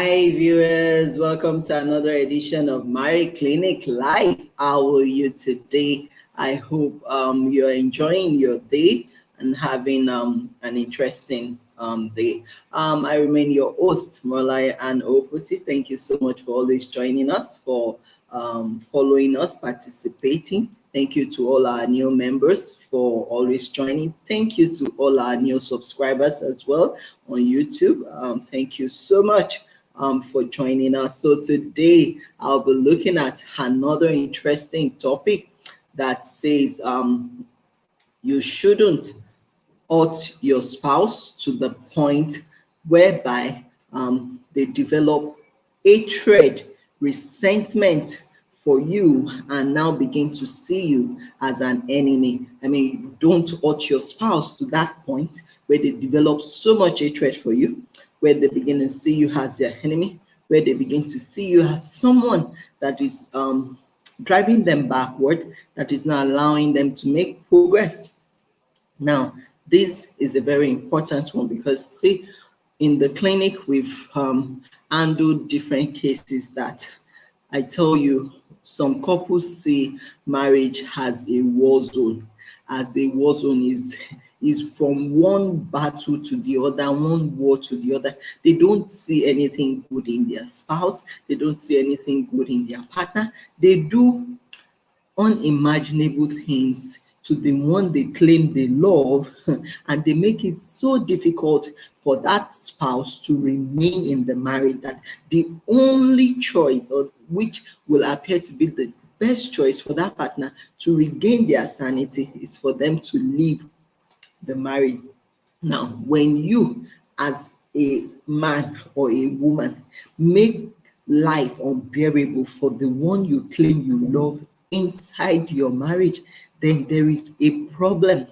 Hi, viewers. Welcome to another edition of Mary Clinic Live. How are you today? I hope you're enjoying your day and having an interesting day. I remain your host, Molai and Oputi. Thank you so much for always joining us, for following us, participating. Thank you to all our new members for always joining. Thank you to all our new subscribers as well on YouTube. Thank you so much for joining us. So today I'll be looking at another interesting topic that says you shouldn't hurt your spouse to the point whereby they develop hatred, resentment for you, and now begin to see you as an enemy. I mean, don't hurt your spouse to that point where they develop so much hatred for you, where they begin to see you as their enemy, where they begin to see you as someone that is driving them backward, that is not allowing them to make progress. Now, this is a very important one because, see, in the clinic, we've handled different cases that I tell you, some couples see marriage as a war zone. As a war zone is from one battle to the other, one war to the other. They don't see anything good in their spouse. They don't see anything good in their partner. They do unimaginable things to the one they claim they love, and they make it so difficult for that spouse to remain in the marriage that the only choice, or which will appear to be the best choice for that partner to regain their sanity, is for them to leave the marriage. Now, when you, as a man or a woman, make life unbearable for the one you claim you love inside your marriage, then there is a problem.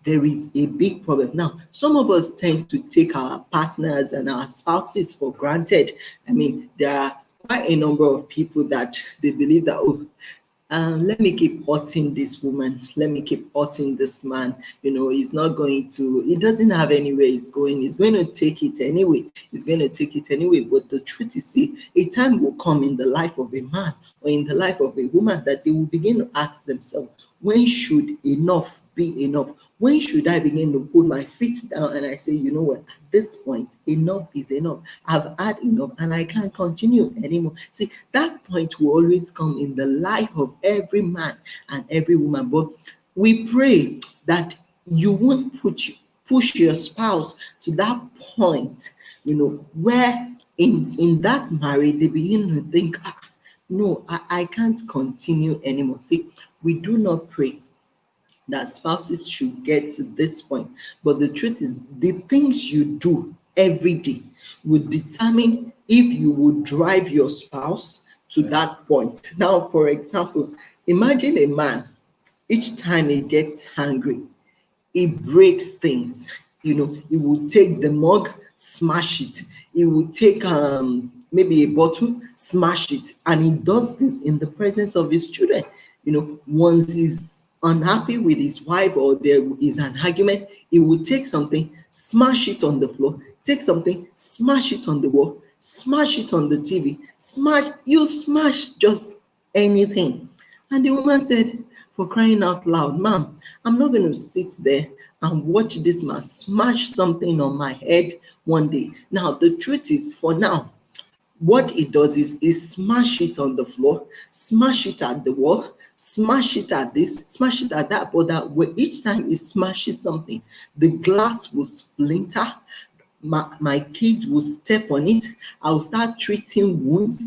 There is a big problem. Now, some of us tend to take our partners and our spouses for granted. I mean, there are quite a number of people that they believe that, oh, let me keep hurting this woman, let me keep hurting this man. He's not going to, he doesn't have anywhere he's going. He's going to take it anyway. He's going to take it anyway. But the truth is, see, a time will come in the life of a man or in the life of a woman that they will begin to ask themselves, when should enough be enough? When should I begin to put my feet down and I say, you know what, at this point, enough is enough. I've had enough and I can't continue anymore. See, that point will always come in the life of every man and every woman. But we pray that you won't push your spouse to that point, where in that marriage they begin to think, no, I can't continue anymore. See, we do not pray that spouses should get to this point. But the truth is, the things you do every day will determine if you will drive your spouse to that point. Now, for example, imagine a man, each time he gets angry, he breaks things. He will take the mug, smash it. He will take maybe a bottle, smash it. And he does this in the presence of his children. Once he's unhappy with his wife or there is an argument, he will take something, smash it on the floor, take something, smash it on the wall, smash it on the TV, smash just anything. And the woman said, for crying out loud, ma'am, I'm not going to sit there and watch this man smash something on my head one day. Now, the truth is, for now, what he does is he smash it on the floor, smash it at the wall, smash it at this, smash it at that, but that way each time he smashes something, the glass will splinter, my kids will step on it, I'll start treating wounds.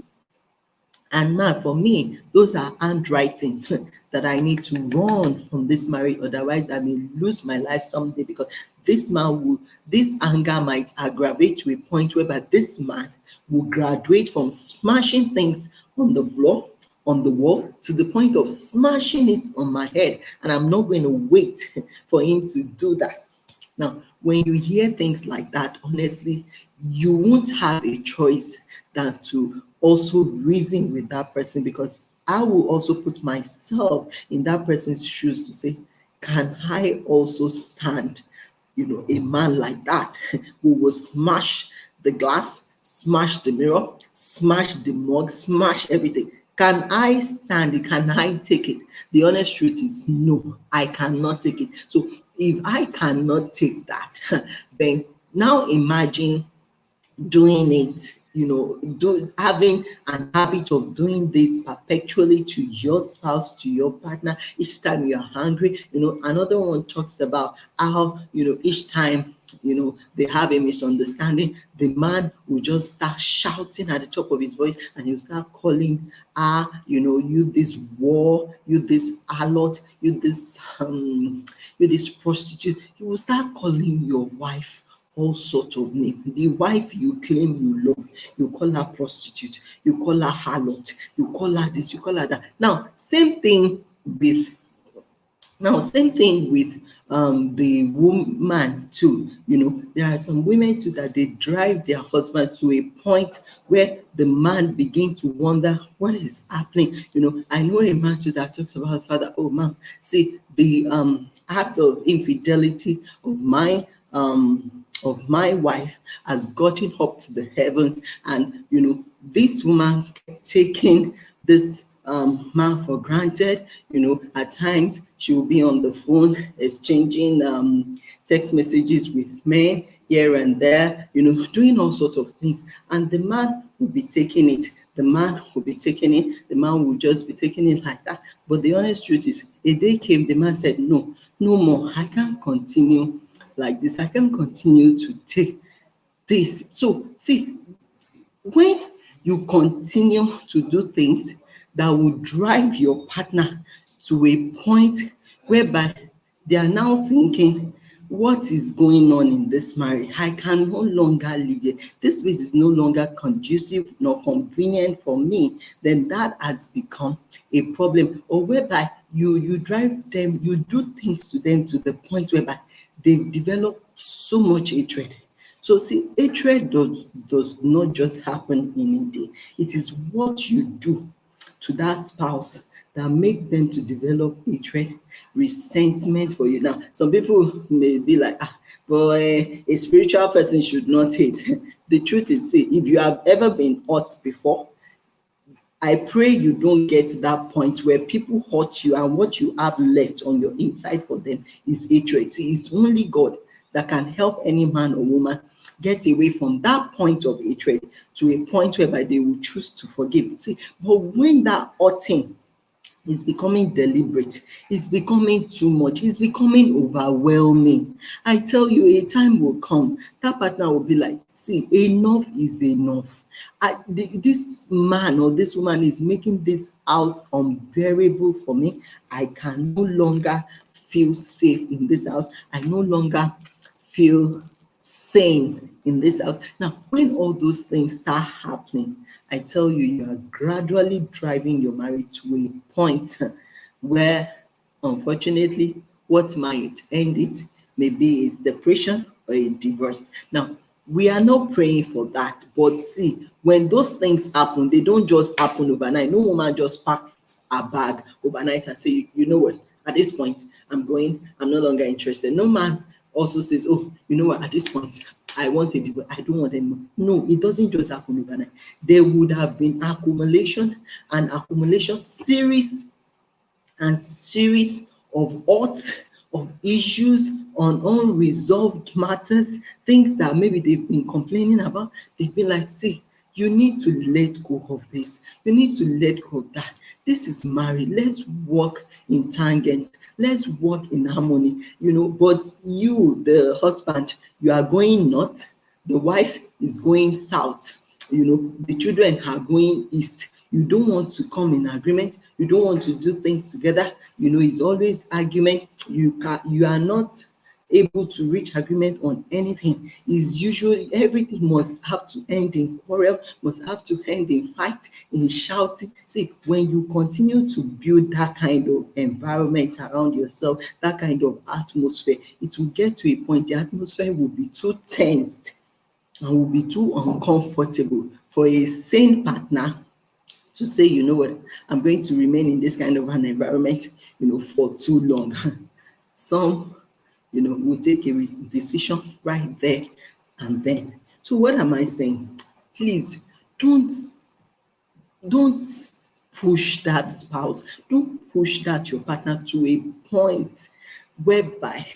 And now for me, those are handwriting that I need to run from this marriage. Otherwise, I may lose my life someday, because this anger might aggravate to a point whereby this man will graduate from smashing things on the floor, on the wall, to the point of smashing it on my head. And I'm not going to wait for him to do that. Now, when you hear things like that, honestly, you won't have a choice than to also reason with that person, because I will also put myself in that person's shoes to say, can I also stand, a man like that who will smash the glass, smash the mirror, smash the mug, smash everything. Can I stand it? Can I take it? The honest truth is no, I cannot take it. So if I cannot take that, then now imagine doing it, having an habit of doing this perpetually to your spouse, to your partner. Each time you're hungry, another one talks about how, each time, they have a misunderstanding, the man will just start shouting at the top of his voice, and he'll start calling you this war, you this harlot, you this prostitute. He will start calling your wife all sorts of names. The wife you claim you love, you call her prostitute, you call her harlot, you call her this, you call her that. Same thing with the woman too. There are some women too that they drive their husband to a point where the man begin to wonder what is happening. I know a man too that talks about father. Oh man, see the act of infidelity of my wife has gotten up to the heavens, and this woman kept taking this man for granted. At times she will be on the phone exchanging text messages with men here and there, doing all sorts of things, and the man will be taking it. The man will be taking it. The man will just be taking it like that. But the honest truth is, a day came, the man said, no, no more. I can't continue like this. I can't continue to take this. So see, when you continue to do things that will drive your partner to a point whereby they are now thinking, what is going on in this marriage? I can no longer live here. This place is no longer conducive nor convenient for me. Then that has become a problem. Or whereby you drive them, you do things to them to the point whereby they've developed so much hatred. So see, hatred does not just happen in a day. It is what you do to that spouse that make them to develop hatred, resentment for you. Now, some people may be like, but a spiritual person should not hate. The truth is, see, if you have ever been hurt before, I pray you don't get to that point where people hurt you and what you have left on your inside for them is hatred. See, it's only God that can help any man or woman get away from that point of hatred to a point whereby they will choose to forgive. See, but when that hurting is becoming deliberate, it's becoming too much, it's becoming overwhelming, I tell you, a time will come, that partner will be like, see, enough is enough. This man or this woman is making this house unbearable for me. I can no longer feel safe in this house. I no longer feel sane in this house. Now, when all those things start happening, I tell you, you are gradually driving your marriage to a point where, unfortunately, what might end it may be a separation or a divorce. Now, we are not praying for that, but see, when those things happen, they don't just happen overnight. No woman just packs a bag overnight and say, you know what, at this point, I'm no longer interested. No man also says, oh, you know what, at this point, I want a divorce, I don't want anymore. No, it doesn't just happen overnight. There would have been accumulation, series and series of odds, of issues on unresolved matters, things that maybe they've been complaining about. They've been like, see, you need to let go of this. You need to let go of that. This is married. Let's work in tangent. Let's work in harmony. But you, the husband, you are going north. The wife is going south. The children are going east. You don't want to come in agreement. You don't want to do things together. It's always argument. You are not able to reach agreement on anything. Is usually everything must have to end in quarrel, must have to end in fight, in shouting. See, when you continue to build that kind of environment around yourself, that kind of atmosphere, it will get to a point the atmosphere will be too tensed and will be too uncomfortable for a sane partner to say, you know what, I'm going to remain in this kind of an environment, for too long. Some, will take a decision right there and then. So what am I saying? Please don't push that spouse, don't push that your partner to a point whereby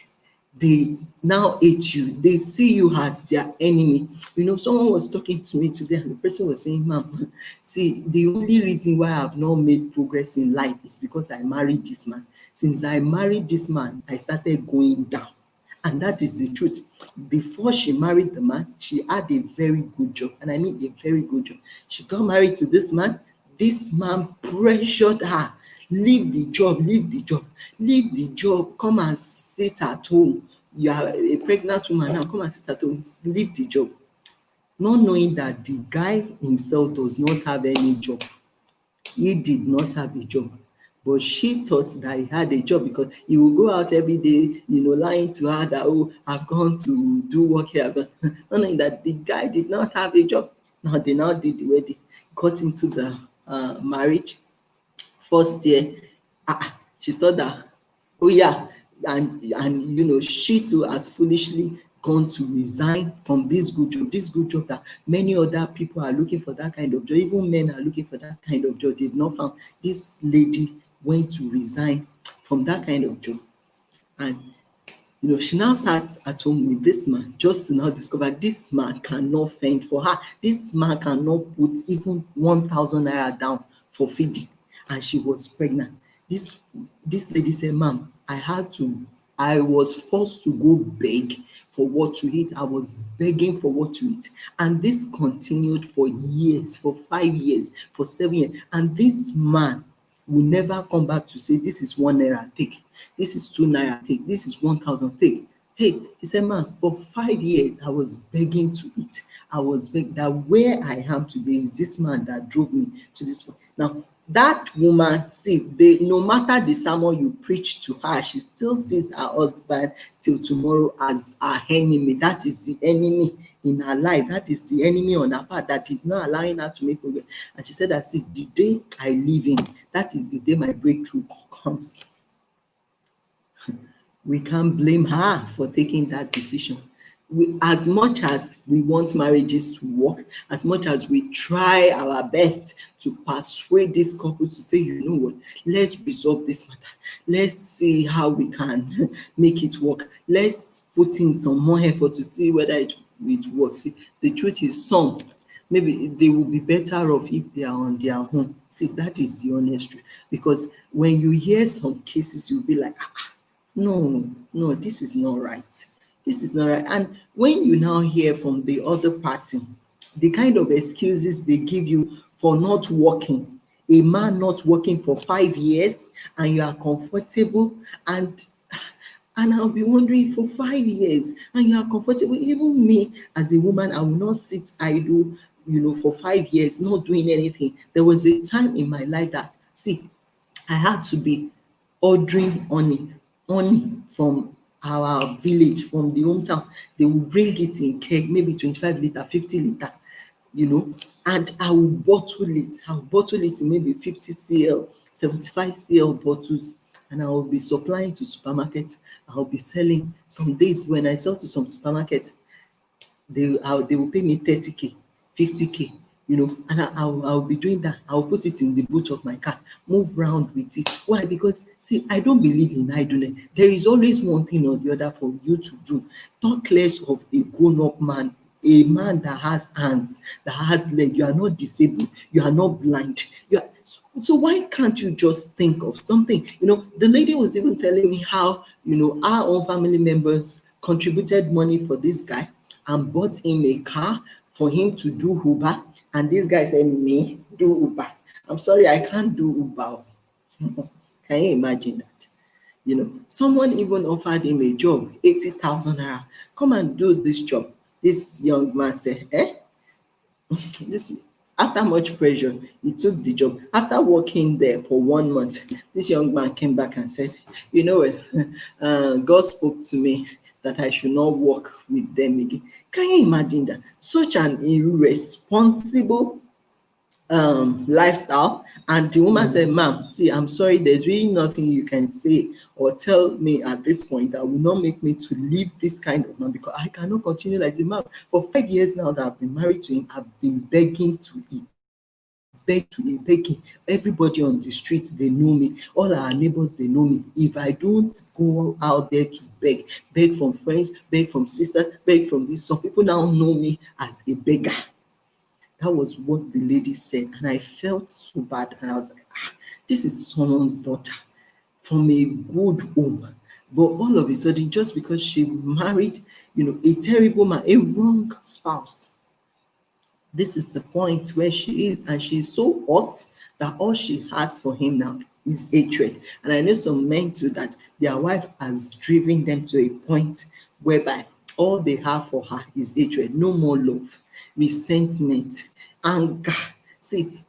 they now hate you, they see you as their enemy. You know, someone was talking to me today and the person was saying, ma'am, see, the only reason why I've not made progress in life is because I married this man. Since I married this man, I started going down. And that is the truth. Before she married the man, she had a very good job. And I mean a very good job. She got married to this man. This man pressured her. Leave the job, leave the job, leave the job. Come and sit at home. You are a pregnant woman now. Come and sit at home. Leave the job. Not knowing that the guy himself does not have any job. He did not have a job, but she thought that he had a job because he would go out every day, you know, lying to her that, oh, I've gone to do work here. I've gone. Not knowing that the guy did not have a job. Now they now did the wedding, got into the marriage. First year, she saw that, oh yeah, and you know, she too has foolishly gone to resign from this good job that many other people are looking for, that kind of job. Even men are looking for that kind of job. They've not found. This lady went to resign from that kind of job, and you know, she now sat at home with this man just to now discover this man cannot fend for her. This man cannot put even 1,000 naira down for feeding. And she was pregnant. This lady said, ma'am, I was forced to go beg for what to eat. I was begging for what to eat. And this continued for years, for 5 years, for 7 years. And this man will never come back to say, this is 1 naira, take. This is 2 naira, take. This is 1,000, take. Hey, he said, man, for 5 years, I was begging to eat. I was begging that where I am today is this man that drove me to this point. Now, that woman, see, no matter the sermon you preach to her, she still sees her husband till tomorrow as her enemy. That is the enemy in her life. That is the enemy on her part that is not allowing her to make progress. And she said that, see, the day I leave him, that is the day my breakthrough comes. We can't blame her for taking that decision. As much as we want marriages to work, as much as we try our best to persuade this couple to say, you know what, let's resolve this matter. Let's see how we can make it work. Let's put in some more effort to see whether it works. See, the truth is, some maybe they will be better off if they are on their own. See, that is the honest truth. Because when you hear some cases, you'll be like, no, this is not right. This is not right. And when you now hear from the other party, the kind of excuses they give you for not working, a man not working for 5 years, and you are comfortable, and I'll be wondering, for 5 years and you are comfortable. Even me as a woman, I will not sit idle, you know, for 5 years not doing anything. There was a time in my life that, see, I had to be ordering honey from our village, from the hometown. They will bring it in keg, maybe 25 liter, 50 liter, you know, and I will bottle it. I'll bottle it in maybe 50 cl, 75 cl bottles, and I will be supplying to supermarkets. I'll be selling. Some days when I sell to some supermarkets, they will pay me 30k, 50k, you know, and I'll be doing that. I'll put it in the boot of my car, move around with it. Why? Because, see, I don't believe in idleness. There is always one thing or the other for you to do. Talk less of a grown-up man, a man that has hands, that has legs. You are not disabled, you are not blind. So why can't you just think of something? You know, the lady was even telling me how, you know, our own family members contributed money for this guy and bought him a car for him to do Uber. And this guy said, me do Uber? I'm sorry, I can't do Uber. Can you imagine that? You know, someone even offered him a job, 80,000 naira. Come and do this job. This young man said, this. After much pressure, he took the job. After working there for 1 month, this young man came back and said, you know what, God spoke to me that I should not work with them again. Can you imagine that? Such an irresponsible lifestyle. And the woman said, "Ma'am, see, I'm sorry, there's really nothing you can say or tell me at this point that will not make me to leave this kind of man, because I cannot continue like this. Ma'am, for 5 years now that I've been married to him, I've been begging to eat, begging. Everybody on the street, they know me. All our neighbors, they know me. If I don't go out there to beg from friends, beg from sisters, beg from this, some people now know me as a beggar." That was what the lady said. And I felt so bad. And I was like, this is someone's daughter from a good home. But all of a sudden, just because she married, a terrible man, a wrong spouse, this is the point where she is, and she's so hot that all she has for him now is hatred. And I know some men too that their wife has driven them to a point whereby all they have for her is hatred, no more love, resentment, anger. See,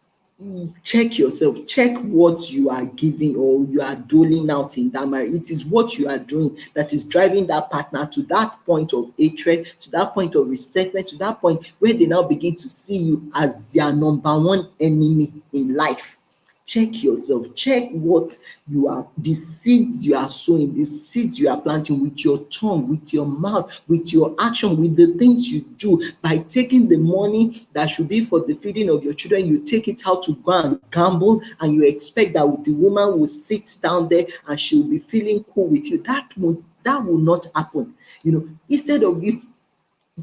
check yourself, check what you are giving or you are doling out in that marriage. It is what you are doing that is driving that partner to that point of hatred, to that point of resentment, to that point where they now begin to see you as their number one enemy in life. Check yourself, check what you are, the seeds you are sowing, the seeds you are planting with your tongue, with your mouth, with your action, with the things you do. By taking the money that should be for the feeding of your children, you take it out to go and gamble, and you expect that the woman will sit down there and she will be feeling cool with you. That will not happen. Instead of you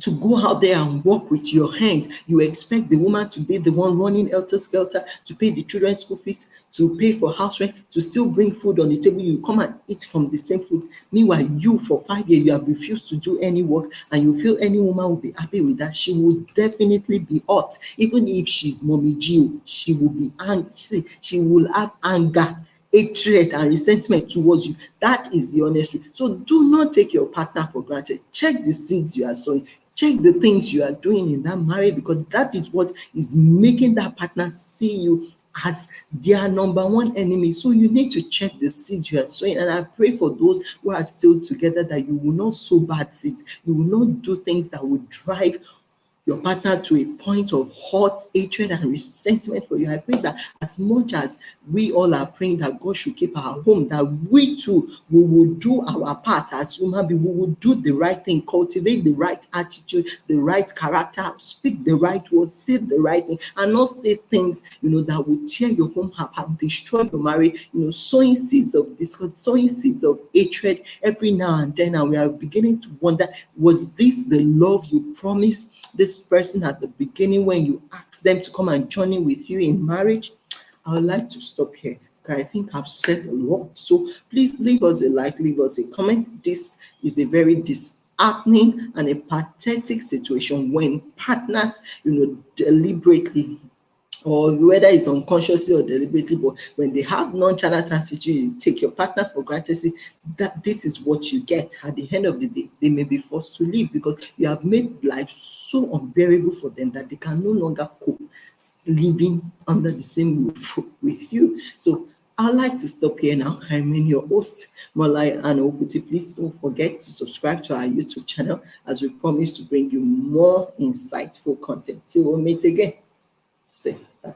to go out there and work with your hands, you expect the woman to be the one running helter skelter, to pay the children's school fees, to pay for house rent, to still bring food on the table. You come and eat from the same food. Meanwhile, you for 5 years, you have refused to do any work, and you feel any woman will be happy with that. She will definitely be hot. Even if she's mommy Gio, she will be angry. She will have anger, hatred, and resentment towards you. That is the honest truth. So do not take your partner for granted. Check the seeds you are sowing. Check the things you are doing in that marriage, because that is what is making that partner see you as their number one enemy. So you need to check the seeds you are sowing. And I pray for those who are still together that you will not sow bad seeds. You will not do things that will drive your partner to a point of hot hatred and resentment for you. I pray that as much as we all are praying that God should keep our home, that we too we will do our part as human beings. We will do the right thing, cultivate the right attitude, the right character, speak the right words, say the right thing, and not say things that will tear your home apart, destroy your marriage. Sowing seeds of discord, sowing seeds of hatred every now and then, and we are beginning to wonder, was this the love you promised this person at the beginning when you asked them to come and journey with you in marriage? I would like to stop here, because I think I've said a lot. So please leave us a like, leave us a comment. This is a very disheartening and a pathetic situation when partners, deliberately, or whether it's unconsciously or deliberately, but when they have nonchalant attitude, you take your partner for granted. See, that this is what you get. At the end of the day, they may be forced to leave because you have made life so unbearable for them that they can no longer cope living under the same roof with you. So I'd like to stop here now. I'm your host, Malai and Okuti. Please don't forget to subscribe to our YouTube channel, as we promise to bring you more insightful content. Till we meet again. Say bye.